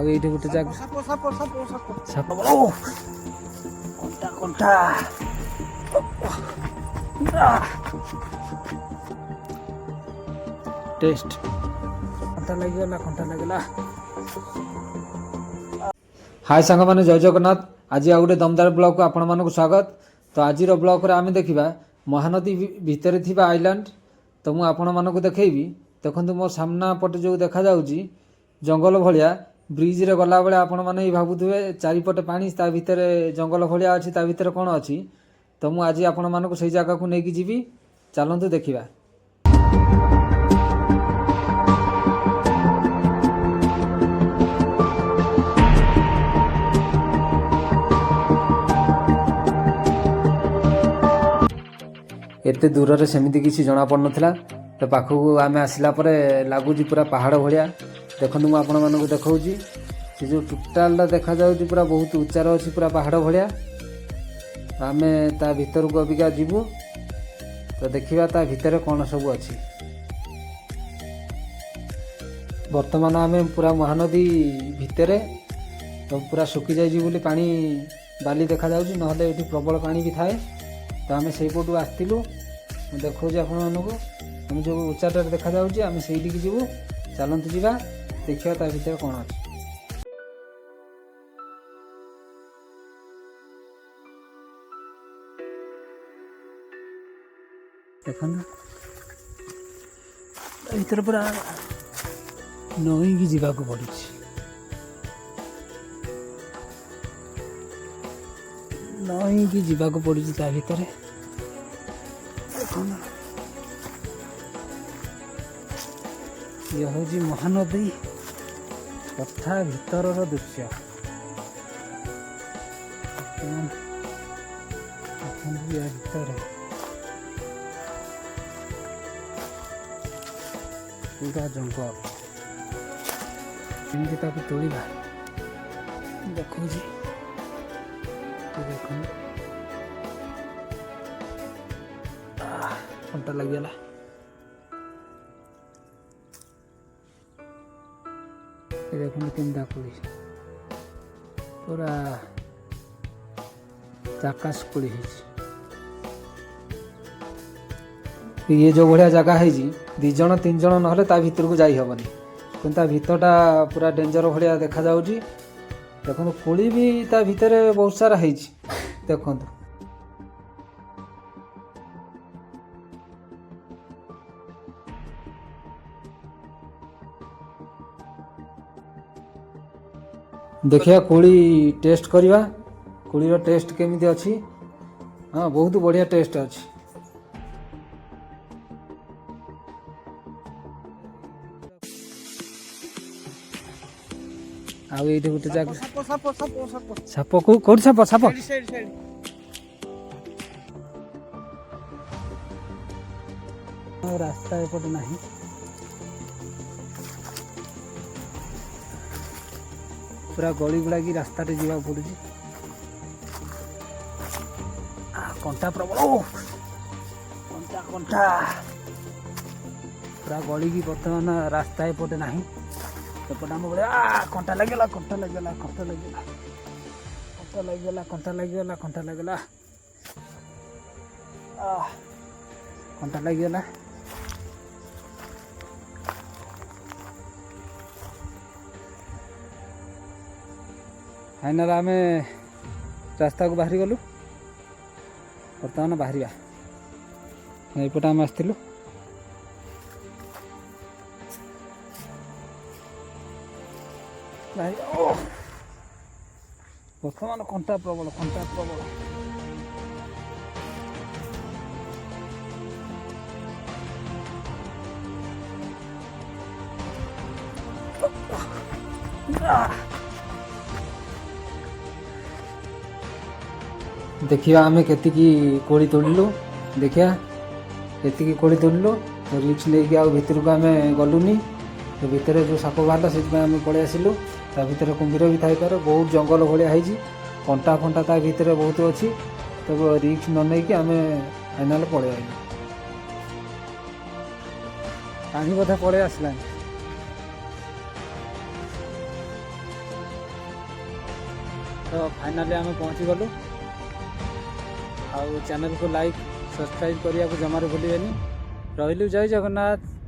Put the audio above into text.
ଆଉ ଏଇଠି ଗୋଟେ ଜାଗା ସାପ କଣ୍ଟା କଣ୍ଟା ଟେଷ୍ଟ କଣ୍ଟା ଲାଗିଗଲା। हाय सांग मैंने जय जगन्नाथ। आज आ गोटे दमदार ब्लॉग को आपण मानक स्वागत। तो आज ब्लॉग रे आम देखा महानदी भितर थिबा आइलैंड। तो मु आपण मानक देखैबी देखंतु मो सामना पटे जो देखा जाउची जंगल भलिया ब्रिज रे गला बेले आपण माने भाबुथुबे चारिपटे पानी ता भितर जंगल भलिया अछि ता भितर कोन अछि। तो मु आज आपण मानक सही जगह को नेकी जीवी चलंतु देखिबा। एते दूर रे सेमिति किसी जना पड़ नथिला। तो पाखकू आम आसला परे लगुच पूरा पहाड़ भाया देखु मुझे आपण मानक देखी से जो टोटाल देखा जाऊँ पूरा बहुत उच्चार अच्छी पूरा पहाड़ भाया। आम ता भीतर को अबिका जीवु तो देखा ता भीतर कौन सब अच्छी। वर्तमान आम पूरा महानदी भितर तो पूरा सुखी जाइए पानी बाली देखा जाऊँ ना ये प्रबल पानी भी थाए। तो आम से पटू आसलु देखा आपण मानक आम जो उच्चार देखा जाऊँगी आम से जीवु चलतु जा देखा ता भीतर कौन अच्छी। देख भीतर पूरा नईकी जावाक पड़ी नईकी जावाक पड़ी ता भीतर ये हूँ महानदी कथा भीतर दृश्य। भीतर पूरा जंगल केमती तोड़ा देखो कंटा लगे देखो केमता कोड़ी पूरा चाकाश कोड़ी ये जो भाया जगह है दी जन तीन जन ना भीतर को जाई हेनी कि भीतरटा पूरा डेंजर भाया देखा जाऊँगी। देखो कोड़ी भी ता भीतर बहुत सारा है देखु देखिया कोड़ी टेस्ट करवा कोड़ीर टेस्ट केमिति अच्छी। हाँ बहुत बढ़िया टेस्ट अच्छी। आउ ये गोटे जगह साप कौट साप साप रास्ता एपटे ना पूरा गली गुड़ा की रास्ता जावा पड़ू कंटा प्रबल कंटा कंटा पूरा गली की बर्तमान रास्ता एपटे ना एपटे आम बड़े कंटा लगेगा कंटा लगेगा कंटा लगेगा कंटा लगेगा कंटा लगेगा कंटा लगेगा कंटा लगेगा। फाइनाल आम रास्ता को बाहरी गलु बर्तमान बाहर यपटे आम आसलु बर्तमान कंटा प्रबल कंटा प्रबल देखिया आम केती कोड़ी तोड़लु देखिया केती कोड़ी तोड़लु तो रिक्स लेकिन आ भीतर को आम गलुनी। तो भितर जो साप बाहर से आम पलि आसलु ता भीतर कुंभीर भी थाई पारे बहुत जंगल भाया है कंटा फंटा ता भीतर बहुत अच्छी। तो रिक्स न नहीं कि आम फाइनाल पलि आइलु पानी बोधे पलि आसला तो फाइनाली आम पहुँची गलु आउ चैनल को लाइक सब्सक्राइब करने को जमार भूल रही जय जगन्नाथ।